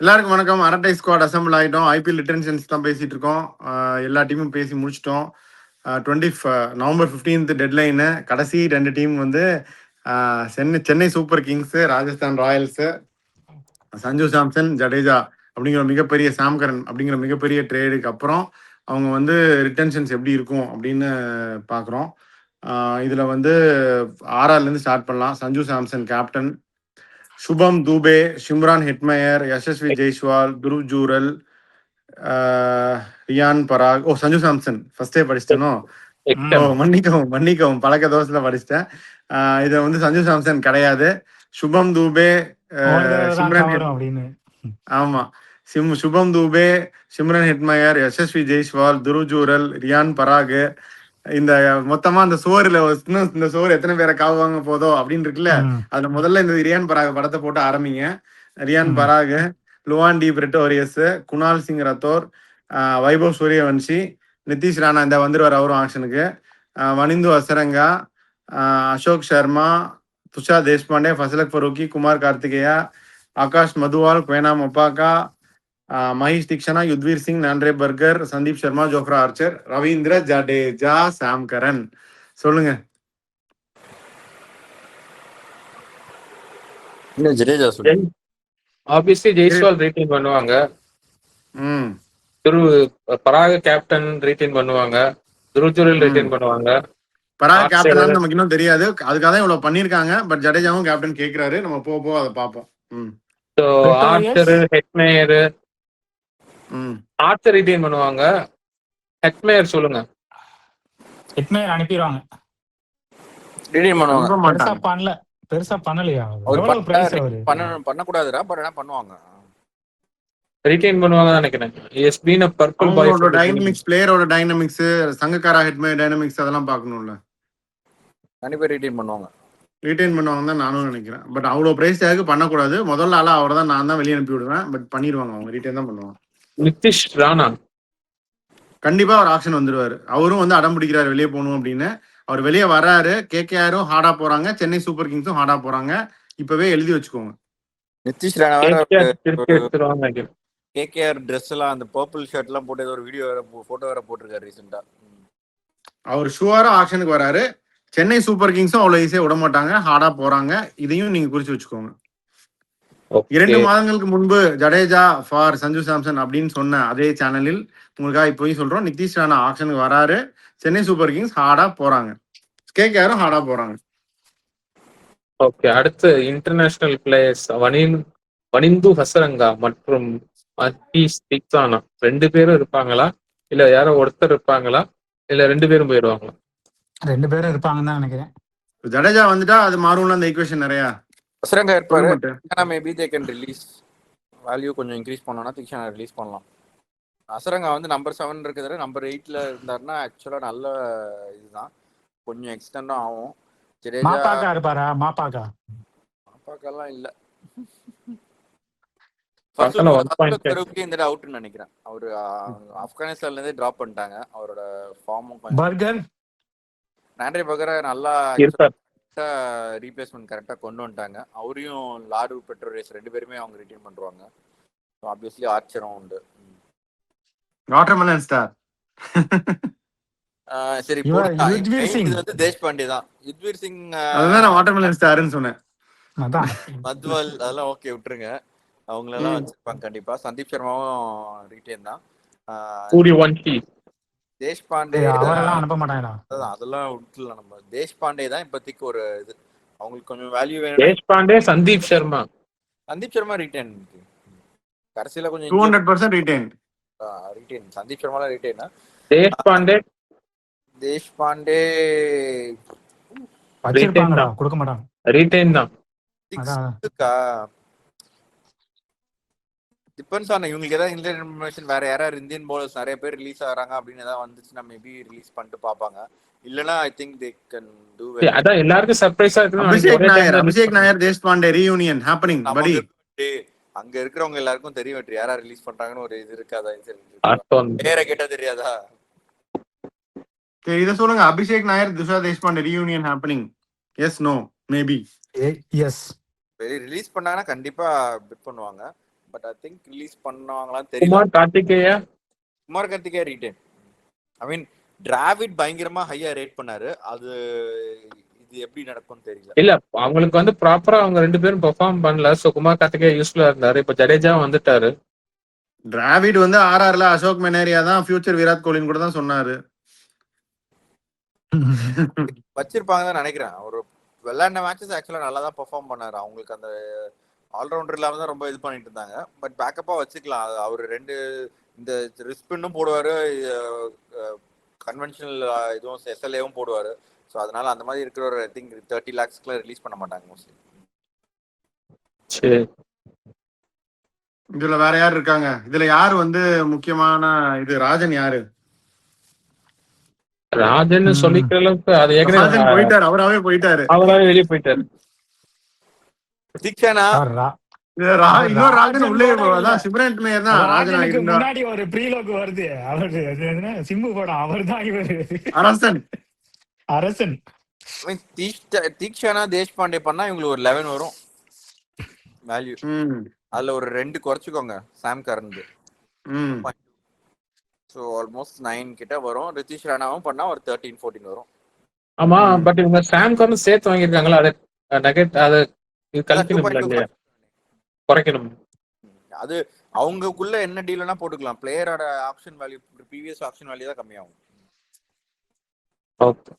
எல்லாருக்கும் வணக்கம். அரட்டை ஸ்குவாட் அசம்பிள் ஆகிட்டோம். ஐபிஎல் ரிட்டர்ன்ஷன்ஸ் தான் பேசிட்டு இருக்கோம். எல்லா டீமும் பேசி முடிச்சிட்டோம். 20 நவம்பர் 15 டெட்லைனு. கடைசி 2 டீம் வந்து Chennai super kings, Rajasthan royals, Sanju Samson, Jadeja அப்படிங்கிற மிகப்பெரிய சாம்கரன் அப்படிங்கிற மிகப்பெரிய ட்ரேடுக்கு அப்புறம் அவங்க வந்து ரிட்டன்ஷன்ஸ் எப்படி இருக்கும் அப்படின்னு பார்க்குறோம். இதில் வந்து ஆர்ஆர்லேருந்து ஸ்டார்ட் பண்ணலாம். Sanju Samson captain, Shubham Dubey, Shimron Hetmyer, Yashasvi Jaiswal, Dhruv Jurel, Riyan Parag. Sanju Samson ஃபர்ஸ்டே படிச்சிட்டேனோ? மன்னிக்கவும் பழக்க தோசையில் படிச்சிட்டேன். இதை வந்து சஞ்சு சாம்சன் கிடையாது. சுபம் தூபே, சிம்ரன் அப்படின்னு. ஆமா, சுபம் தூபே, சிம்ரன் ஹெட்மயர், யசஸ்வி ஜெய்ஸ்வால், துருவ் ஜூரல், ரியான் பராக். இந்த மொத்தமா அந்த சோறுல இந்த சோறு எத்தனை பேரை காவாங்க போதோ அப்படின்னு இருக்குல்ல. அதுல முதல்ல இந்த ரியான் பராக் படத்தை போட்டு ஆரம்பிங்க. Riyan Parag, Lhuandre Pretorius, Kunal Singh Rathore, Vaibhav Suryavanshi, Nitish Rana இந்த வந்துருவார் அவரும் ஆக்ஷனுக்கு, Wanindu Hasaranga, Ashok Sharma, Tushar Deshpande, Fazalhaq Farooqi, Kumar Kartikeya, Akash Madhwal, Kwena Maphaka, Maheesh Theekshana, Yudhvir Singh, Nandre Burger, Sandeep Sharma, Jofra Archer, Ravindra Jadeja, Sam Curran. சொல்லுங்க. ஜடேஜா சொல்லுங்க. ஆப்வியஸ்லி ஜெய்ஸ்வால் ரீடைன் பண்ணுவாங்க. பராக் கேப்டன் ரீடைன் பண்ணுவாங்க. துருவ் ஜூரல் ரீடைன் பண்ணுவாங்க. பராக் கேப்டன் நமக்கு இன்னும் தெரியாது, அதுக்காக தான் இவ்வளவு பண்ணிருக்காங்க. பட் ஜடேஜாவும் கேப்டன் கேக்குறாரு, நம்ம போக அதை பார்ப்போம். ஆர்ச்சர், ஹெட்மேயர், ஆர்ச்சர் ரீடைன் பண்ணுவாங்க. ஹெட்மேயர் சொல்லுங்க. ஹெட்மேயர் அனுப்பிடுவாங்க. ரீடைன் பண்ணுவாங்க. பெருசா பண்ணலையா? பண்ணக்கூடாதுடா, பட் என்ன பண்ணுவாங்க, ரீடைன் பண்ணுவாங்க நினைக்கிறேன். Has been a purple boy. Dynamics, பிளேயரோட டைனமிக்ஸ், சங்ககாரா ஹெட்மேயர் டைனமிக்ஸ் அதெல்லாம் பார்க்கணும்ல. கண்டிப்பா ரீடைன் பண்ணுவாங்க தான் நானும் நினைக்கிறேன். பட் அவ்வளோ பிரைஸ் டேக் பண்ணக்கூடாது. முதல்ல ஆளா அவர் தான், நான் தான் வெளியே அனுப்பி விடுவேன். பட் பண்ணிடுவாங்க, அவங்க ரீடைன் தான் பண்ணுவாங்க. நிதிஷ் ராணா கண்டிப்பா அவர் ஆக்ஷன் வந்துருவாரு. அவரும் வந்து அடம் பிடிக்கிறாரு வெளியே போகணும் அப்படின்னு. அவர் வெளியே வர்றாரு. கேகேஆரும் ஹார்டா போறாங்க, சென்னை சூப்பர் கிங்ஸும் ஹார்டா போறாங்க. இப்பவே எழுதி வச்சுக்கோங்க. நிதிஷ் ராணா கேகேஆர் ட்ரெஸ் எல்லாம், அந்த பர்பிள் ஷர்ட் எல்லாம் போட்டு ஒரு வீடியோ வேற, போட்டோ வேற போட்டிருக்காரு ரீசெண்டா. அவர் ஷுவரா ஆக்ஷனுக்கு வராரு. சென்னை சூப்பர் கிங்ஸும் அவ்வளவு ஈஸியா விட மாட்டாங்க, ஹார்டா போறாங்க. இதையும் நீங்க குறிச்சு வச்சுக்கோங்க. 2 மாதங்களுக்கு முன்பு ஜடேஜா ஃபார் சஞ்சு சாம்சன் அப்படின்னு சொன்ன அதே சேனலில் உங்களுக்காக இப்போயும் சொல்றோம், நிதிஷ் ராணா ஆக்ஷனுக்கு வராரு. சென்னை சூப்பர் கிங்ஸ் ஹார்டா போறாங்க, கேகேஆரும் ஹார்டா போறாங்க. ஓகே, அடுத்து இன்டர்நேஷனல் பிளேயர்ஸ் வனிந்து ஹசரங்கா மற்றும் மஹேஷ் தீக்ஷனா 2 பேரும் இருப்பாங்களா, இல்ல யாரோ ஒருத்தர் இருப்பாங்களா, இல்ல 2 பேரும் போயிடுவாங்களா? 2 பேரும் இருப்பாங்கன்னு தான் நினைக்கிறேன். ஜடேஜா வந்துட்டா அது மாறும்ல அந்த ஈக்குவேஷன் நிறைய. ஹசரங்கா இருப்பாரு. Maybe they can release value கொஞ்சம் இன்க்ரீஸ் பண்ணோம்னா தீக்ஷனா ரிலீஸ் பண்ணலாம். ஹசரங்கா வந்து நம்பர் 7 இருக்கிறது, நம்பர் 8ல இருந்தாருன்னா ஆக்சுவலா நல்ல இதுதான். கொஞ்சம் எக்ஸ்டெண்டும் ஆகும். மாப்பாக்கா இருப்பாரா? மாப்பாக்கெல்லாம் இல்ல. அவுட்னு நினைக்கிறேன். அவரு ஆப்கானிஸ்தான்ல இருந்தே டிராப் பண்ணிட்டாங்க. அவரோட ஃபார்மும் பர்கர், நான்ரே பர்கரை நல்லா ரீப்ளேஸ்மெண்ட் கரெக்டா கொண்டு வந்துட்டாங்க. அவரையும் லாடு பெட்ரோரேஸ் 2 பேருமே அவங்க ரிட்டைன் பண்றாங்க. ஆப்வியஸ்லி ஆர்ச்சரும் உண்டு. Watermelon star. சரி, இது வந்து தேஷ்பாண்டே தான். யுத்வீர் சிங் அதுதான் நான் வாட்டர்மெலன் ஸ்டார்னு சொன்னேன். மத்வால் அதெல்லாம் ஓகே, விட்டுருங்க. அவங்களெல்லாம் வச்சிருப்பாங்க கண்டிப்பா. சந்தீப் சர்மாவும் ரீட்டைன் தான். தேஷ்பாண்டே அனுப்ப மாட்டாங்க, அதெல்லாம் விட்டுலாம். நம்ம தேஷ்பாண்டே தான் இப்போதைக்கு ஒரு இது. அவங்களுக்கு கொஞ்சம் வேல்யூ வேணும். தேஷ்பாண்டே, சந்தீப் சர்மா ரீட்டைன். கடைசியில கொஞ்சம் 200% ரீட்டைன். சந்தீப் சர்மாலாம் ரீட்டைன். தேஷ்பாண்டே கொடுக்க மாட்டாங்க, ரீட்டைன் தான். டிபெண்ட்ஸ் ஆன் இவங்களுக்கு ஏதாவது இன்ஃபர்மேஷன் வேற யாராவது இந்தியன் பவுலர்ஸ் நிறைய பேர் ரிலீஸ் ஆகிறாங்க அப்படின்னு ஏதாவது வந்துச்சுன்னா மேபி ரிலீஸ் பண்ணிட்டு பார்ப்பாங்க. இல்லனா I think they can to well. அதான் எல்லாருக்கும் சர்ப்ரைஸா இருக்கு. அபிஷேக் நாயர் தேஷ்பாண்டே ரீயூனியன் ஹேப்பனிங் படி. அங்க இருக்கிறவங்க எல்லாருக்கும் தெரியும் வெற்றி யாரா ரிலீஸ் பண்றாங்கன்னு ஒரு இது இருக்காதா? பேரை கேட்டா தெரியாதா? இத சொல்லுங்க. Abhishek Nair, Tushar Deshpande reunion happening. Yes, no, maybe? Yes. Release பண்ணாங்கன்னா கண்டிப்பா பிட் பண்ணுவாங்க. பட் ஐ திங்க் ரிலீஸ் பண்ணுவாங்களான்னு தெரியல. Kumar Kartikeya Kumar Kartikeya retain. I mean Dravid பயங்கரமா ஹையா ரேட் பண்ணாரு. அது இது எப்படி நடக்கும்னு தெரியல. இல்ல அவங்களுக்கு வந்து ப்ராப்பரா அவங்க 2 பேரும் பெர்ஃபார்ம் பண்ணல. சோ குமார் கார்த்திகேயா யூஸ்ஃபுல்லா இருந்தாரு. இப்ப ஜடேஜா வந்துட்டாரு. டிராவிட் வந்து ஆர்ஆர்ல அசோக் மெனேரியா தான் ஃபியூச்சர் விராட் கோலின்னு கூட தான் சொன்னாரு. வச்சிருப்பாங்க தான் நினைக்கிறேன். ஒரு விளையாண்ட மேட்சஸ் ஆக்சுவலா நல்லா தான் பெர்ஃபார்ம் பண்ணாரு. அவங்களுக்கு அந்த ஆல்ரவுண்டர் இல்லாம தான் ரொம்ப இது பண்ணிட்டு இருந்தாங்க. பட் பேக்கப்பா வச்சுக்கலாம். அவர் 2 இந்த ரிஸ்பின்னும் போடுவாரு, கன்வென்ஷனல் இதுவும் எஸ்எல்ஏவும் போடுவாரு. ஸோ அதனால அந்த மாதிரி இருக்கிற ஒரு ஐ திங்க் 30 lakhsக்குலாம் ரிலீஸ் பண்ண மாட்டாங்க மோஸ்ட்லி. சரி, இதுல வேற யார் இருக்காங்க? இதுல யார் வந்து முக்கியமான இது ராஜன் யாரு? ராஜன் சொல்லிக்கிற அளவுக்கு அது ஏற்கனவே ராஜன் போயிட்டாரு, அவராவே போயிட்டாரு. அவராவே வெளியே போயிட்டாரு. தீக்ஷனா இன்னொரு ராஜன் உள்ளே அதான் சிம்ரன் மேயர் தான் ராஜன் ராஜனுக்கு இருந்தா. முன்னாடி ஒரு ப்ரீலோக் வருது. அவரு அது என்ன, சிம்பு படம், அவர் தான் இவரு அரசன். அரசன். தீக்ஷனா தேஷ்பாண்டே பண்ணா இவங்களுக்கு ஒரு 11 வரும் வேல்யூ. அதுல ஒரு 2 குறைச்சுக்கோங்க சாம் கரன். ஸோ ஆல்மோஸ்ட் 9 கிட்ட வரும். ரித்திஷ் ராணாவும் பண்ணா ஒரு 13-14 வரும். ஆமா, பட் இவங்க சாம் கரன் சேர்த்து வாங்கியிருக்காங்களா? அதை நெகட் அதை கழிக்கணும் இல்லையா? குறைக்கணும். அது அவங்களுக்குள்ள என்ன டீல்னா போட்டுக்கலாம். பிளேயரோட option value previous option value தான் கம்மியாகும். ஓகே,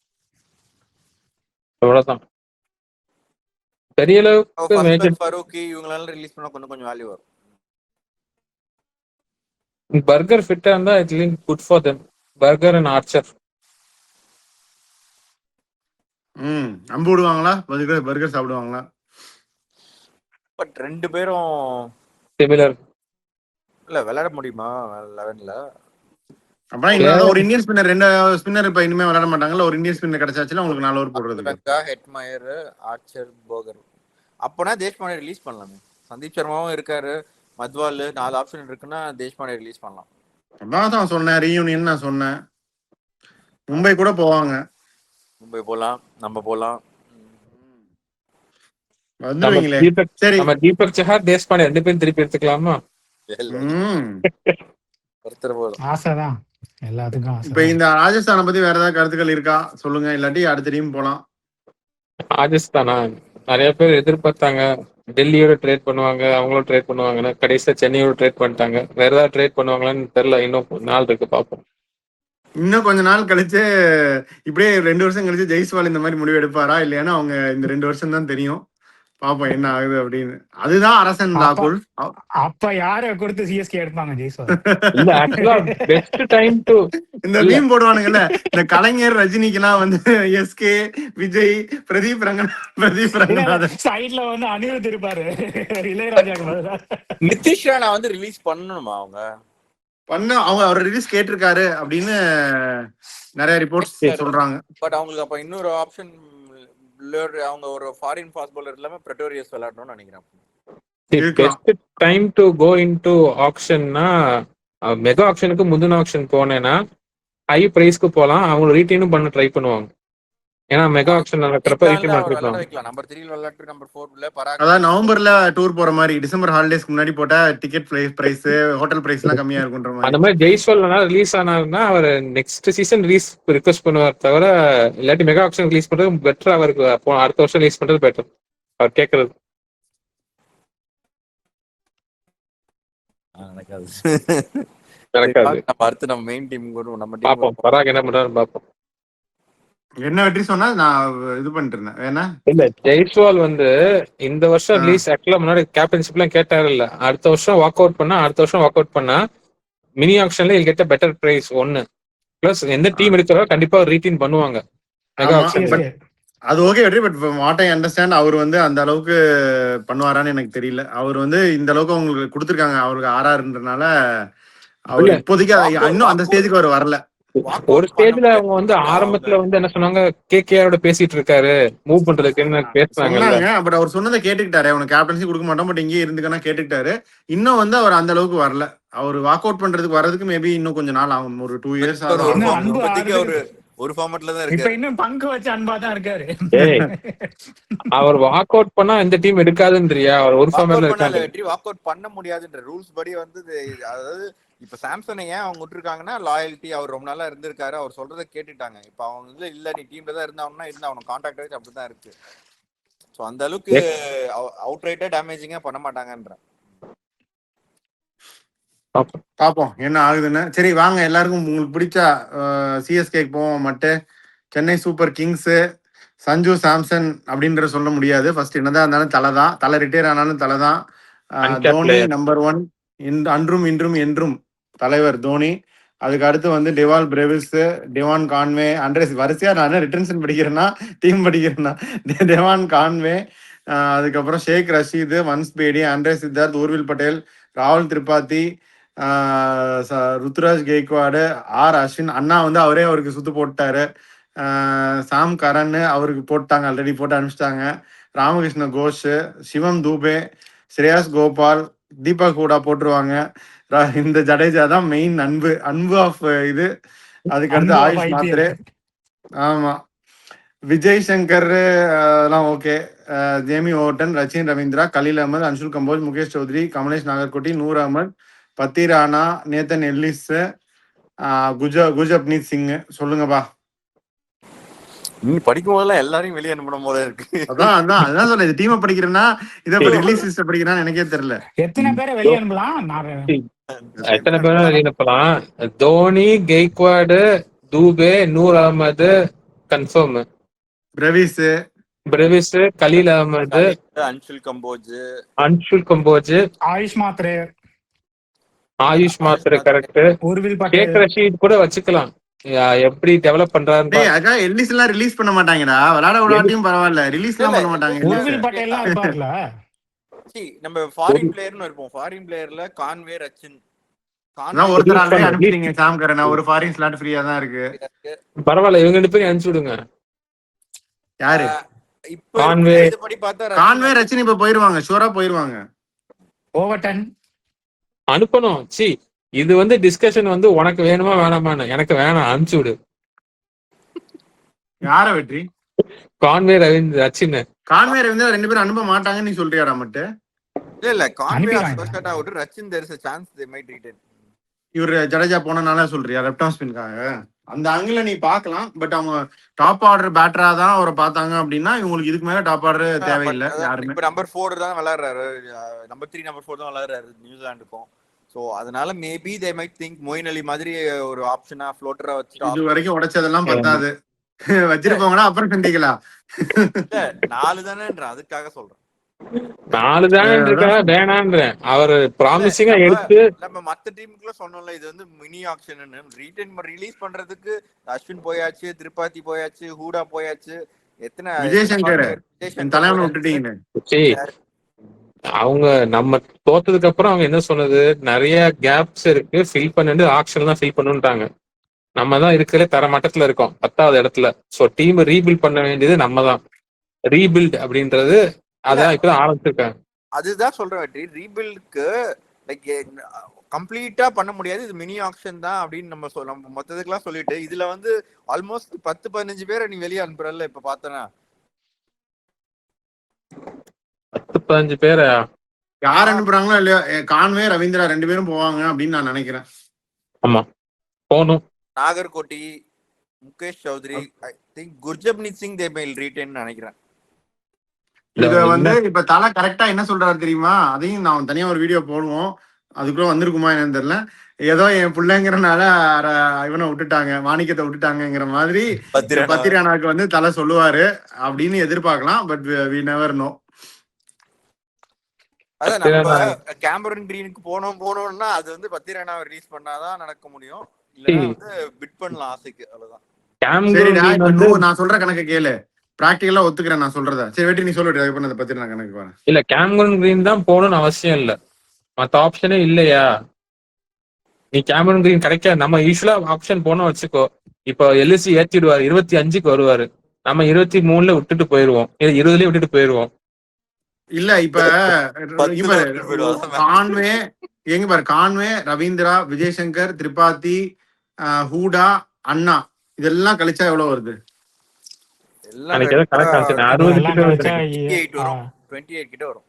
அவ்வளவுதான். பெரிய அளவுக்கு ஃபரூக்கி இவங்களால ரிலீஸ் பண்ணா கொஞ்சம் வேல்யூ வரும். பர்கர் ஃபிட்டா இருந்தா it link good for them. Burger and Archer. அம்பு விடுவாங்களா? பர்கர் சாப்பிடுவாங்களா? பட் 2 பேரும் சிமிலர் இல்ல விளையாட முடியுமா 11ல? அப்புறம் ஒரு இந்தியன் ஸ்பின்னர் 2 ஸ்பின்னர் இப்ப இனிமே விளையாட மாட்டாங்கல்ல. ஒரு இந்தியன் ஸ்பின்னர் கிடைச்சாச்சுன்னா உங்களுக்கு 4 ஓவர் போடுறது. ஹெட்மயர், ஆர்ச்சர், போகர். அப்போனா தேஷ்பாண்டே ரிலீஸ் பண்ணலாமே. சந்தீப் சர்மாவும் இருக்காரு, மத்வால் 4 ஆப்ஷன் இருக்குன்னா தேஷ்பாண்டே ரிலீஸ் பண்ணலாம். அதான் சொன்னேன், ரீயூனியன் நான் சொன்னேன். மும்பை கூட போவாங்க. மும்பை போலாம், நம்ம போலாம். வந்துருவீங்களே. சரி, நம்ம தீபக் சஹார் தேஷ்பாண்டே 2 பேரும் திருப்பி எடுத்துக்கலாமா? ஆசைதான் எல்லாத்துக்கும். இப்ப இந்த ராஜஸ்தானை பத்தி வேற ஏதாவது கருத்துக்கள் இருக்கா சொல்லுங்க, இல்லாட்டி அடுத்த டீம் போலாம். ராஜஸ்தானா நிறைய பேர் எதிர்பார்த்தாங்க டெல்லியோட ட்ரேட் பண்ணுவாங்க, அவங்களும் ட்ரேட் பண்ணுவாங்கன்னு. கடைசியா சென்னையோட ட்ரேட் பண்ணிட்டாங்க. வேற ஏதாவது ட்ரேட் பண்ணுவாங்களான்னு தெரியல. இன்னும் நாள் இருக்கு, பார்ப்போம். இன்னும் கொஞ்ச நாள் கழிச்சு இப்படியே 2 வருஷம் கழிச்சு ஜெய்ஸ்வால் இந்த மாதிரி முடிவு எடுப்பாரா இல்லையானா அவங்க இந்த 2 வருஷம் தான் தெரியும். பாப்போம் என்ன ஆகுது அப்படின்னு. அதுதான் அரசன் ராகுல். அப்ப யார கொடுத்து சிஎஸ்கே எடுப்பாங்க ஜெய்ஸ்வால்? இல்ல ஆக்சுவலா பெஸ்ட் டைம் டு இந்த மீம் போடுவானுங்கல்ல, இந்த கலைஞர் ரஜினிக்கெல்லாம் வந்து எஸ்கே, விஜய், பிரதீப் ரங்கநாதன் சைடுல வந்து அனிருத் இருப்பாரு இளையராஜா. நிதிஷ் ராணா வந்து ரிலீஸ் பண்ணணுமா? அவங்க அவர் ரிலீஸ் கேட்டிருக்காரு அப்படின்னு நிறைய ரிப்போர்ட்ஸ் சொல்றாங்க. பட் அவங்களுக்கு அப்ப இன்னொரு ஆப்ஷன் அவங்க ஒரு ஃபாரின் ஃபாஸ்ட் பவுலர் இல்லாம பிரெட்டோரியஸ் விளையாடணும்னு நினைக்கிறேன். Best time to go into ஆக்ஷன்னா மெகா ஆக்ஷனுக்கு முந்தின ஆக்ஷன் போனேன்னா ஹை பிரைஸ்க்கு போலாம். அவங்க ரீட்டைனும் பண்ண ட்ரை பண்ணுவாங்க. ஏன்னா மெகா ஆக்ஷன் நடக்கிறப்ப ரீட்டைன் பண்ணிக்கலாம். நம்பர் 3 விளையாட்டு நம்பர் 4ல பராக். அதாவது நவம்பர்ல டூர் போற மாதிரி டிசம்பர் ஹாலிடேஸ்க்கு முன்னாடி போட்டா டிக்கெட் பிரைஸ் ஹோட்டல் பிரைஸ் எல்லாம் கம்மியா இருக்குன்ற மாதிரி. அந்த மாதிரி ஜெய்ஸ்வால் ரிலீஸ் ஆனாருன்னா அவர் நெக்ஸ்ட் சீசன் ரிலீஸ் ரிக்வெஸ்ட் பண்ணுவார் தவிர, இல்லாட்டி மெகா ஆக்ஷன் ரிலீஸ் பண்றது பெட்டர். அவருக்கு அடுத்த வருஷம் ரிலீஸ் பண்றது பெட்டர் அவர் கேட்கறது. அடுத்து நம்ம மெயின் டீம் நம்ம பாப்போம் பராக் என்ன பண்றாரு பாப்போம். என்ன வெற்றி சொன்னா நான் இது பண்ணிட்டு இருந்தேன். ஏன்னா இல்ல ஜெய்ஸ்வால் வந்து இந்த வருஷம் ரிலீஸ் ஆக்சுவலா முன்னாடி கேப்டன்ஷிப் எல்லாம் கேட்டாரு இல்ல. அடுத்த வருஷம் வாக் அவுட் பண்ணா மினி ஆக்ஷன்ல இல் கெட் பெட்டர் பிரைஸ் 1 பிளஸ் எந்த டீம் எடுக்கிறோ கண்டிப்பா ரீடைன் பண்ணுவாங்க மெகா ஆக்ஷன். அது ஓகே வெற்றி. பட் வாட் ஐ அண்டர்ஸ்டாண்ட் அவர் வந்து அந்த அளவுக்கு பண்ணுவாரான்னு எனக்கு தெரியல. அவர் வந்து இந்த அளவுக்கு அவங்களுக்கு கொடுத்துருக்காங்க அவருக்கு RRன்றனால அவர் இப்போதைக்கு இன்னும் அந்த ஸ்டேஜுக்கு அவர் வரல. ஒரு ஸ்டேஜ்ல அவங்க வந்து ஆரம்பத்துல வந்து என்ன சொன்னாங்க, கேகேஆரோட பேசிட்டு இருக்காரு மூவ் பண்றதுக்கு பேசுனாங்க. பட் அவர் சொன்னதை கேட்டுக்கிட்டாரு. அவனுக்கு கேப்டன்சி கொடுக்க மாட்டோம் பட் இங்கே இருந்துக்கன்னா கேட்டுக்கிட்டாரு. இன்னும் வந்து அவர் அந்த அளவுக்கு வரல. அவர் வாக் அவுட் பண்றதுக்கு வர்றதுக்கு மேபி இன்னும் கொஞ்சம் நாள் ஆகும். ஒரு 2 இயர்ஸ் ஆகும். ஒரு ஃபார்மட்ல தான் இப்ப இருக்காரு. இன்னும் பங்கு வச்சு அன்பா தான் இருக்காரு. ஏய் அவர் வாக் அவுட் பண்ணா இந்த டீம் எடுக்காதுன்றியா? அவர் ஒரு வாக் ஃபார்மேட்ல அவுட் பண்ணல இருக்காரு. வெற்றி, வாக் அவுட் பண்ண முடியாதுன்ற ரூல்ஸ் படி வந்து அதாவது இப்ப சாம்சனை ஏன் அவங்க விட்டுருக்காங்கன்னா லாயல்ட்டி, அவர் ரொம்ப நாளா இருந்திருக்காரு, அவர் சொல்றதை கேட்டுட்டாங்க. இப்ப அவங்க வந்து இல்ல நீ டீம்ல தான் இருந்தாங்கன்னா இருந்தா அவனுக்கு கான்ட்ராக்ட் வச்சு அப்படிதான் இருக்கு. ஸோ அந்த அளவுக்கு அவுட் ரைட்டா டேமேஜிங்கா பண்ண மாட்டாங்கன்ற. பாப்போம் என்ன ஆகுதுன்னு. சரி வாங்க எல்லாருக்கும் உங்களுக்கு பிடிச்ச சிஎஸ்கேக்கு போவோம். மட்டும் சென்னை சூப்பர் கிங்ஸ் சஞ்சு சாம்சன் அப்படின்ற சொல்ல முடியாது. ஃபர்ஸ்ட் என்னதான் இருந்தாலும் தலை தான். தலை ரிட்டையர் ஆனாலும் தலை தான். Uncapped Dhoni player. நம்பர் 1 அன்றும் இன்றும் என்றும் தலைவர் தோனி. அதுக்கு அடுத்து வந்து Dewald Brevis, Devon Conway, Andreas வரிசையா நான் ரிட்டர்ன்ஷன் படிக்கிறேன்னா டீம் படிக்கிறேன்னா டெவான் கான்வே, அதுக்கப்புறம் ஷேக் ரஷீது, வன்ஸ் பேடி, அண்ட்ரே சித்தார்த், ஊர்வில் பட்டேல், ராகுல் திரிபாதி, ருத்துராஜ் கெய்க்வாடு, அஸ்வின். அண்ணா வந்து அவரே அவருக்கு சுத்து போட்டாரு. சாம் கரன் அவருக்கு போட்டாங்க, ஆல்ரெடி போட்டு அனுப்பிச்சிட்டாங்க. ராமகிருஷ்ண கோஷ், சிவம் தூபே, ஸ்ரேயாஸ் கோபால், தீபக் ஹூடா போட்டுருவாங்க. இந்த ஜடேஜா தான் மெயின் அன்பு ஆஃப் இது. அதுக்கடுத்து ஆயுஷ் மாத்ரே. ஆமா, விஜய் சங்கர் எல்லாம் okay. Jamie Overton, Rachin Ravindra, Khaleel Ahmed, Anshul Kamboj, Mukesh Choudhary, Kamlesh Nagarkoti, Noor Ahmad, Pathirana, Nathan Ellis, Gurjapneet Singh. சொல்லுங்கப்பா. நீ படிக்கும் போதெல்லாம் எல்லாரையும் வெளியே அனுப்பணும் போல இருக்கு. அதான் சொல்ல இது டீமை படிக்கிறேன்னா இதை ரிலீஸ் லிஸ்ட் படிக்கிறான்னு எனக்கே தெரியல. எத்தனை பேரை வெளியே அனுப்பலாம்? எத்தனை பேரும் வெளியே அனுப்பலாம்? Dhoni, Gaikwad, Dube, Noor Ahmad confirm. Brevis, Khaleel Ahmed, Anshul Kamboj, Ayush Mhatre correct. Shaik Rasheed கூட வச்சுக்கலாம். எப்படி டெவலப் பண்றாரு. எல்லிஸ் எல்லாம் ரிலீஸ் பண்ண மாட்டாங்கடா. விளையாட விளையாட்டியும் பரவாயில்ல, ரிலீஸ் எல்லாம் பண்ண மாட்டாங்க. ஊர்வில் பட்டேல்லாம் இருப்பார்ல. நம்ம ஃபாரின் பிளேயர்னு இருப்போம். ஃபாரின் பிளேயர்ல கான்வே, ரச்சின் ஒருத்தர் ஆல்ரெடி அனுப்பிட்டீங்க. சாம் கரன் ஒரு ஃபாரின் ஸ்லாட் ஃப்ரீயா தான் இருக்கு. பரவாயில்ல, இவங்க 2 பேரும் அனுப்பிச்சு விடுங்க. யாரு? கான்வே, ரச்சின் இப்ப போயிருவாங்க, ஷூரா போயிருவாங்க. ஓவர்டன் அனுப்பணும். இது வந்து டிஸ்கஷன் வந்து உனக்கு வேணுமா வேணாமான்னு. எனக்கு வேணாம், அனுப்பிச்சு விடு. யார வெற்றி? கான்வே, ரவீந்திர, ரச்சின். கான்வே ரவீந்திரா 2 பேரும் அனுப்ப மாட்டாங்கன்னு நீ சொல்றியாடா? மட்டும் இல்ல கான்வே first out, Rachin there is a chance they might retain. இவர் ஜடேஜா போனனால சொல்றியா? லெஃப்ட் ஆர்ம் ஸ்பின்காக அந்த ஆங்கிள் நீ பார்க்கலாம். பட் அவங்க டாப் ஆர்டர் பேட்டரா தான் அவரை பார்த்தாங்க அப்படின்னா இவங்களுக்கு இதுக்கு மேல டாப் ஆர்டர் தேவையில்லை யாருமே. இப்ப நம்பர் 4 தான் விளையாடுறாரு, நம்பர் 3 நம்பர் 4 தான் விளையாடுறாரு நியூசிலாந்துக்கும். சோ அதனால maybe they might think Moeen Ali மாதிரி ஒரு ஆப்ஷனா ஃப்ளோட்டரா வச்சு இது வரைக்கும் உடைச்சதெல்லாம் பத்தாது, வச்சிருப்பாங்கன்னா அப்புறம் சந்திக்கலாம். 4 தானேன்ற அதுக்காக சொல்றேன். 4 தானே வேணான்றேன். அவர் ப்ராமிசிங்கா எடுத்து நம்ம மத்த டீமுக்குள்ள சொன்னோம்ல, இது வந்து மினி ஆக்ஷன். ரிலீஸ் பண்றதுக்கு அஸ்வின் போயாச்சு, திரிபாதி போயாச்சு, ஹூடா போயாச்சு, எத்தனை விஜய் சங்கர் தலைவனை விட்டுட்டீங்க. அவங்க நம்ம தோத்ததுக்கு அப்புறம் அவங்க என்ன சொன்னது, நிறைய கேப்ஸ் இருக்கு, ஃபில் பண்ணிட்டு ஆக்ஷன் தான் ஃபில் பண்ணுன்றாங்க. நம்ம தான் இருக்கிற தர மட்டத்துல இருக்கோம், 10வது இடத்துல. சோ டீம் ரீபில்ட் பண்ண வேண்டியது நம்ம தான். ரீபில்ட் அப்படின்றது அதான் இப்பதான் ஆரம்பிச்சிருக்காங்க. அதுதான் சொல்றேன் வெற்றி, ரீபில்டுக்கு லைக் கம்ப்ளீட்டா பண்ண முடியாது, இது மினி ஆக்ஷன் தான் அப்படின்னு நம்ம மொத்தத்துக்குலாம் சொல்லிட்டு இதுல வந்து ஆல்மோஸ்ட் 10-15 பேரை நீ வெளியே அனுப்புறல. இப்ப பார்த்தனா 10-15 பேரை யார் அனுப்புறாங்களோ இல்லையோ, கான்வே ரவீந்திரா 2 பேரும் போவாங்க அப்படின்னு நான் நினைக்கிறேன். ஆமா போகணும். Nagarkoti, Mukesh Choudhary, I think Gurjapneet Singh they might retain நினைக்கிறேன். இத வந்து இப்ப தலை கரெக்டா என்ன சொல்றாரு தெரியுமா? அதையும் நான் தனியா ஒரு வீடியோ போடுவோம், அதுக்குள்ள வந்திருக்குமா என்னன்னு தெரியல. ஏதோ என் பிள்ளைங்கிறனால இவனை விட்டுட்டாங்க, மாணிக்கத்தை விட்டுட்டாங்கிற மாதிரி பத்திரானாக்கு வந்து தலை சொல்லுவாரு அப்படின்னு எதிர்பார்க்கலாம். But we never know. அதான் நம்ம கேமரன் கிரீனுக்கு போனோம்னா அது வந்து பத்திரானாவை ரிலீஸ் பண்ணாதான் நடக்க முடியும், இல்லன்னா வந்து பிட் பண்ணலாம் ஆசைக்கு, அவ்வளவுதான். நான் சொல்ற கணக்கு கேளு, பிராக்டிகலா ஒத்துக்கிறேன் நான் சொல்றத. சரி வெற்றி நீ சொல்லிட்டு அதுக்கு பண்ணத பத்தி நான் கணக்கு வரேன். இல்ல கேமரன் கிரீன் தான் போகணும்னு அவசியம் இல்ல, மத்த ஆப்ஷனே இல்லையா? நீ கேமரன் கிரீன் கிடைக்காது. நம்ம யூஸ்வலா ஆப்ஷன் போனோம் வச்சுக்கோ, இப்போ எல்எஸ்சி ஏத்திடுவாரு, 25க்கு வருவாரு, நம்ம 23ல விட்டுட்டு போயிருவோம், 20லயே விட்டுட்டு போயிருவோம். இல்ல இப்ப கான்வே எங்க பாரு, கான்வே, ரவீந்திரா, விஜய் சங்கர், திரிபாதி, ஹூடா, அண்ணா இதெல்லாம் கழிச்சா எவ்வளவு வருது? எல்லாம் அன்னைக்கு ஏதோ கணக்கு காமிச்சேன் 60 எல்லாம் கிட்ட கழிச்சா வருது. 28 வரும். 28 கிட்ட வரும்.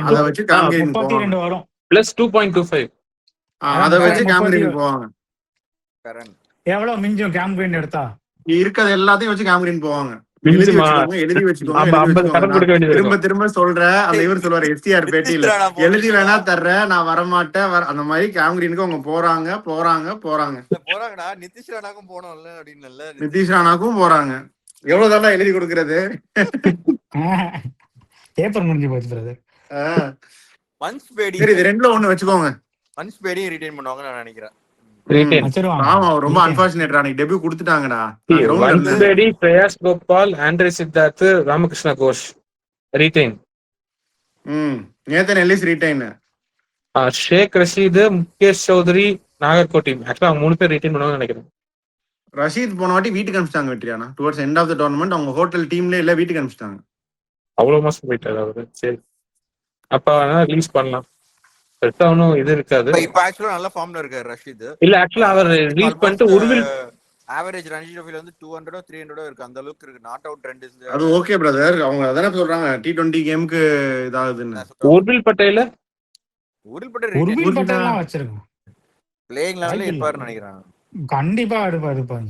அதை வச்சு கேம்கிரீன் போவாங்க. 32 வரும். பிளஸ் 2.25. அதை வச்சு கேம்கிரீன் போவாங்க. கரெக்ட். எவ்வளவு மிஞ்சும் கேம்கிரீன் எடுத்தா? இருக்கிறது எல்லாத்தையும் வச்சு கேம்கிரீன் போவாங்க. மிஞ்சுமா? எழுதி வச்சுக்கோங்க. ஆமா, 50 கடன் கொடுக்க வேண்டியது திரும்ப இருக்கும். திரும்ப சொல்றேன். அந்த இவர் சொல்லுவாரு எஸ்டிஆர் பேட்டியில, எழுதி வேணா தர்றேன், நான் வரமாட்டேன். அந்த மாதிரி கேம்கிரீனுக்கு அவங்க போறாங்கடா. நிதிஷ் ராணாக்கும் போனோம்ல அப்படின்னு. நிதிஷ் ராணாக்கும் போறாங்க. எவ்வளவு தான் எழுதி கொடுக்கறது? பேப்பர் முடிஞ்சு போச்சு பிரதர். மன்ஸ் பேடி சரி, இது ரெண்டுல ஒண்ணு வச்சுக்கோங்க. மன்ஸ் பேடியும் ரிட்டைன் பண்ணுவாங்க நான் நினைக்கிறேன். ஆமா, ரொம்ப அன்பார்ச்சுனேட். அன்னைக்கு டெபியூ கொடுத்துட்டாங்கடா. Vansh Bedi, Prayas Gopal, Andre Siddharth, Ramakrishna Ghosh retain. Nathan Ellis retain. Shaikh Rasheed, Mukesh Choudhary, Nagarkoti. ஆக்சுவலா அவங்க 3 பேர் ரீடைன் பண்ணுவாங்கன்னு நினைக்கிறேன். ரஷீத் போன வாட்டி வீட்டுக்கு அனுப்பிச்சிட்டாங்க வெற்றியானா. Towards end of the tournament அவங்க ஹோட்டல் டீம்ல இல்ல, வீட்டுக்கு அனுப்பிச்சிட்டாங்க. அவ்வளவு மாசம் போயிட்டாரு அவரு. சரி, அப்ப வேணா ரிலீஸ் பண்ணலாம். பெருசா ஒன்னும் இது இருக்காது. இப்ப ஆக்சுவலா நல்ல ஃபார்ம்ல இருக்காரு ரஷீத். இல்ல, ஆக்சுவலா அவர் ரிலீஸ் பண்ணிட்டு ஒருவில் ஆவரேஜ் ரன்ஜி ட்ரோஃபில வந்து 200 300 இருக்கு. அந்த அளவுக்கு இருக்கு. நாட் அவுட் ட்ரெண்ட் இருக்கு. அது ஓகே பிரதர். அவங்க அதானே சொல்றாங்க T20 கேமுக்கு இதாகுதுன்னு. ஒருவில் பட்டேல பட்டேலாம் வச்சிருக்கோம். பிளேயிங் லெவல்ல இருப்பாருன்னு நினைக்கிறேன். கண்டிப்பா எடுப்பாங்க.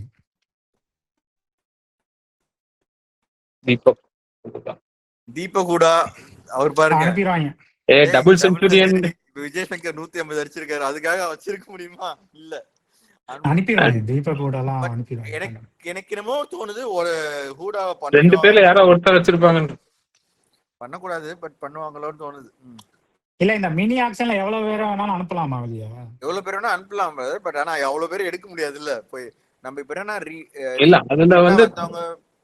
தீபக் கூட அவர் பாருங்க அனுப்பிடுவாங்க. Double Centurion. விஜய் சங்கர் 150 அடிச்சிருக்காரு. அதுக்காக வச்சிருக்க முடியுமா? இல்ல, அனுப்பிடுவாங்க. தீபக் கூடலாம் அனுப்பிடுவாங்க. எனக்கு என்னமோ தோணுது ஒரு ஹூடாவை 2 பேர்ல யாரோ ஒருத்தர் வச்சிருப்பாங்க. பண்ணக்கூடாது, பட் பண்ணுவாங்களோன்னு தோணுது. இல்ல, இந்த மினி ஆக்ஷன்ல எவ்வளவு பேர் வேணாலும் அனுப்பலாமா வெளியா? எவ்வளவு பேர் வேணா அனுப்பலாம், பட் ஆனா எவ்வளவு பேர் எடுக்க முடியாது இல்ல. போய் நம்ம இப்ப என்ன இல்ல, அதுல வந்து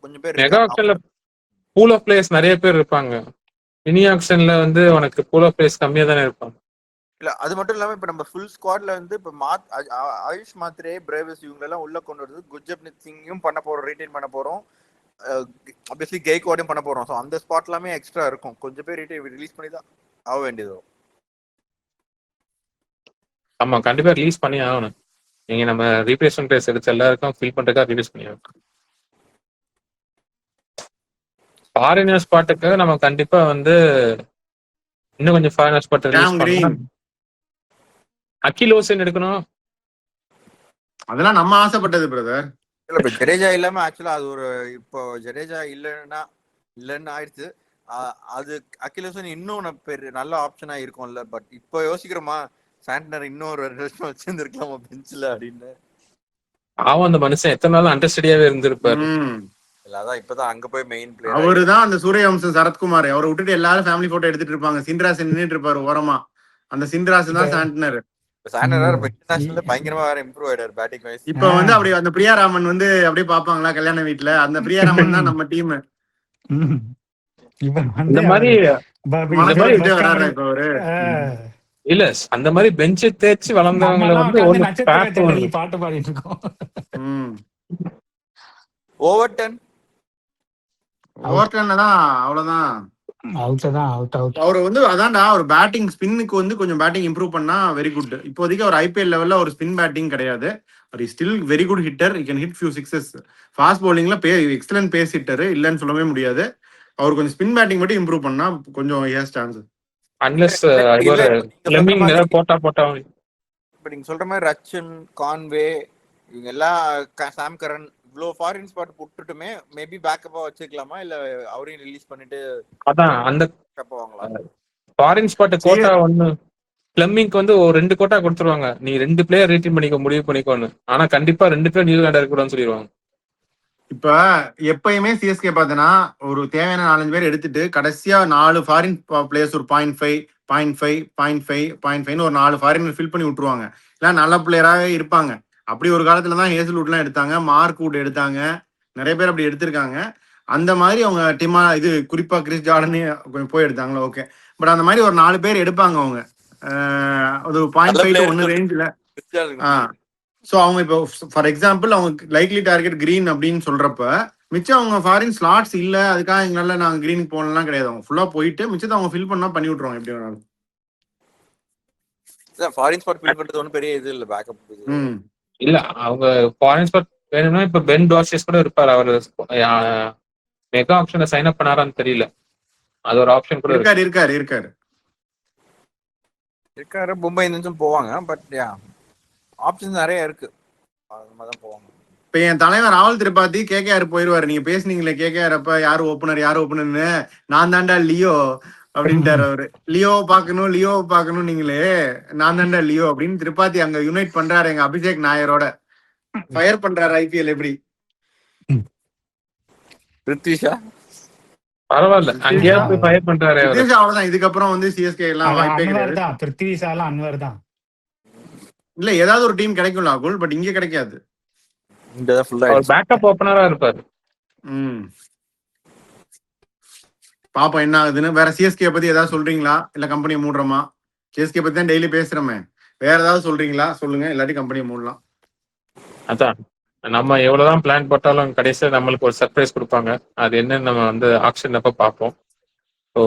கொஞ்சம் பேர் மெகா ஆக்ஷன்ல பூல் ஆஃப் பிளேயர்ஸ் நிறைய பேர் இருப்பாங்க. மினி ஆக்ஷன்ல வந்து உனக்கு பூல் ஆஃப் பிளேயர்ஸ் கம்மியா தானே இருப்பாங்க. இல்ல, அது மட்டும் இல்லாம இப்ப நம்ம ஃபுல் ஸ்குவாட்ல வந்து இப்ப ஆயுஷ் மாத்ரே, பிரேவஸ் இவங்க எல்லாம் உள்ள கொண்டு வருது. குர்ஜப்னீத் சிங்கும் பண்ண போறோம், ரீடைன் பண்ண போறோம். ஆப்வியஸ்லி கெய்க்வாடையும் பண்ண போறோம். ஸோ அந்த ஸ்பாட் எல்லாமே எக்ஸ்ட்ரா இருக்கும். கொஞ்சம் பேர் ரிலீஸ் பண்ணி தான் ஆக வேண்டியது. ஆமா, கண்டிப்பா ரிலீஸ் பண்ணி ஆகணும். நீங்க நம்ம ரீப்ளேஸ்மெண்ட் பிளேஸ் எடுத்து எல்லாருக்கும் ஃபில் பண்றதுக்காக ரிலீஸ் பண்ணி ஆகணும். ஃபாரினர் ஸ்பாட்டுக்கு நம்ம கண்டிப்பா வந்து இன்னும் கொஞ்சம் ஃபாரினர் ஸ்பாட் ரிலீஸ் பண்ணலாம். அகில் ஹோசன் எடுக்கணும். அதெல்லாம் நம்ம ஆசைப்பட்டது பிரதர். இல்ல, இப்ப ஜடேஜா இல்லாம ஆக்சுவலா அது ஒரு இப்போ ஜடேஜா இல்லன்னு ஆயிடுச்சு. அது அகில் ஹோசன் இன்னும் நல்ல ஆப்ஷனா இருக்கும்ல. பட் இப்போ யோசிக்கிறோமா, சாண்டனர் இன்னும் ஒரு 2 வருஷம் வச்சிருந்துருக்கலாமா பெஞ்சில அப்படின்னு. அவன் அந்த மனுஷன் எத்தனை நாள் அண்டர்ஸ்டடியாவே இருந்திருப்பாரு. அதான் இப்பதான் அங்க போய் மெயின் பிளேயர். அவருதான் அந்த சூரியவம்சம் சரத்குமார். அவரை விட்டுட்டு எல்லாரும் ஃபேமிலி போட்டோ எடுத்துட்டு இருப்பாங்க. சின்ராஸ் நின்னுட்டு இருப்பாரு ஓரமா. அந்த சின்ராஸ் தான் சாண்டனர். இன்டர்நேஷனல்ல பயங்கரமா வேற இம்ப்ரூவ் ஆயிடாரு பேட்டிங் வைஸ். இப்ப வந்து அப்படி அந்த பிரியாராமன் வந்து அப்படியே பாப்பாங்களா கல்யாண வீட்டுல. அந்த பிரியாராமன் தான் நம்ம டீம். இந்த மாதிரி இல்ல, அந்த மாதிரி பெஞ்ச் தேய்ச்சி வளர்ந்தவங்களை வந்து பாட்டு பாடிட்டு இருக்கோம். ஓவர்டன் அவ்வளவுதான். அவர் வந்து அதான்டா ஒரு பேட்டிங் ஸ்பின்னுக்கு வந்து கொஞ்சம் பேட்டிங் இம்ப்ரூவ் பண்ணா வெரி குட். இப்போதைக்கு அவர் ஐபிஎல் லெவல்ல ஒரு ஸ்பின் பேட்டிங் கிடையாது. அவர் still very good hitter. He can hit few sixes. Fast பவுலிங்ல எக்ஸலன்ட் பேஸ் ஹிட்டர், இல்லன்னு சொல்லவே முடியாது. அவர் கொஞ்சம் ஸ்பின் பேட்டிங் மட்டும் இம்ப்ரூவ் பண்ணா கொஞ்சம் ஹியர்ஸ் சான்ஸ். அன்லெஸ் லெமிங் போட்டா இப்ப நீங்க சொல்ற மாதிரி ரச்சன், கான்வே இவங்க எல்லாம், சாம் கரன் இவ்ளோ ஃபாரின் ஸ்பாட் போட்டுட்டுமே மேபி பேக்கப்பா வச்சுக்கலாமா, இல்ல அவரையும் ரிலீஸ் பண்ணிட்டு அதான் அந்த போவாங்களா? ஃபாரின் ஸ்பாட் கோட்டா ஒன்னு பிளம்பிங்க்கு வந்து ஒரு 2 கோட்டா கொடுத்துருவாங்க. நீ 2 பிளேயர் ரீட்டைன் பண்ணிக்க முடிவு பண்ணிக்கோன்னு. ஆனா கண்டிப்பா 2 பேர் நியூசிலாண்டா இருக்கக்கூடாதுன்னு சொல்லிடுவாங்க. இப்ப எப்பயுமே சிஎஸ்கே பார்த்தனா ஒரு தேவையான 4-5 பேர் எடுத்துட்டு கடைசியா 4 ஃபாரின் பிளேயர்ஸ் ஒரு 0.5 ஒரு 4 ஃபாரினர் ஃபில் பண்ணி விட்டுருவாங்க. இல்ல நல்ல பிளேயராகவே இருப்பாங்க. அப்படி ஒரு காலத்துல தான் ஹேசல்வுட்லாம் எடுத்தாங்க, மார்க்வுட் எடுத்தாங்க, நிறைய பேர் அப்படி எடுத்திருக்காங்க. அந்த மாதிரி அவங்க டீமா இது குறிப்பா கிறிஸ் ஜார்டனே கொஞ்சம் போய் எடுத்தாங்களா, ஓகே. பட் அந்த மாதிரி ஒரு 4 பேர் எடுப்பாங்க அவங்க. ஒரு 0.5 1 ரேஞ்சில். ஸோ அவங்க இப்போ ஃபார் எக்ஸாம்பிள் அவங்க லைக்லி டார்கெட் கிரீன் அப்படின்னு சொல்றப்ப மிச்சம் அவங்க ஃபாரின் ஸ்லாட்ஸ் இல்ல, அதுக்காக எங்களால நாங்க கிரீனுக்கு போகலாம் கிடையாது. அவங்க ஃபுல்லா போயிட்டு மிச்சத்தை அவங்க ஃபில் பண்ணா பண்ணி விட்டுருவாங்க எப்படி வேணாலும். ஃபாரின் ஸ்பாட் ஃபில் பண்றது ஒன்றும் பெரிய இது இல்ல, பேக்கப் இல்ல. அவங்க ஃபாரின் ஸ்பாட் வேணும்னா இப்ப பென் டாஷஸ் கூட இருப்பாரு. அவரு மெகா ஆப்ஷன்ல சைன் அப் பண்ணாரான்னு தெரியல. அது ஒரு ஆப்ஷன் கூட இருக்கு. இருக்காரு. மும்பை இந்தியன்ஸும் போவாங்க. பட் ஆப்ஷன்ஸ் நிறைய இருக்கு. அது மாதிரி தான் போவாங்க. இப்ப என் தலைவர் ராகுல் திரிபாதி கேகேஆர் போயிருவாரு. நீங்க பேசுனீங்களே கேகேஆர் அப்ப யாரு ஓப்பனர்னு, நான் தாண்டா லியோ அப்படின்ட்டாரு அவரு. லியோவை பார்க்கணும் நீங்களே, நான் தாண்டா லியோ அப்படின்னு திரிபாதி அங்க யுனைட் பண்றாரு எங்க அபிஷேக் நாயரோட. ஃபயர் பண்றாரு ஐபிஎல். எப்படி பிருத்விஷா பரவாயில்ல, அங்கேயா போய் ஃபயர் பண்றாரு அவரு. அவ்வளவுதான். இதுக்கப்புறம் வந்து சிஎஸ்கே எல்லாம் வாய்ப்பே கிடையாது. பிருத்விஷால அன்வர் தான். இல்ல ஏதாவது ஒரு டீம் கிடைக்கும் ராகுல், பட் இங்க கிடைக்காது. பேக்கப் ஓபனரா இருப்பாரு. பாப்போம் என்ன ஆகுதுன்னு. வேற சிஎஸ்கே பத்தி ஏதாவது சொல்றீங்களா? இல்ல கம்பெனியை மூடுறோமா? சிஎஸ்கே பத்தி தான் டெய்லி பேசுறோமே, வேற ஏதாவது சொல்றீங்களா? சொல்லுங்க, இல்லாட்டி கம்பெனியை மூடலாம். அதான் நம்ம எவ்வளவுதான் பிளான் போட்டாலும் கடைசியா நம்மளுக்கு ஒரு சர்ப்ரைஸ் கொடுப்பாங்க. அது என்னன்னு நம்ம வந்து ஆக்ஷன் அப்ப பார்ப்போம். ஸோ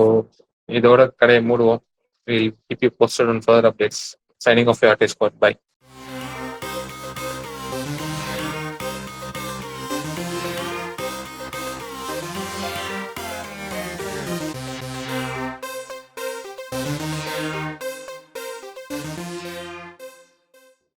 இதோட கடையை மூடுவோம். We'll keep you posted on further updates. Signing off your artist squad. Bye.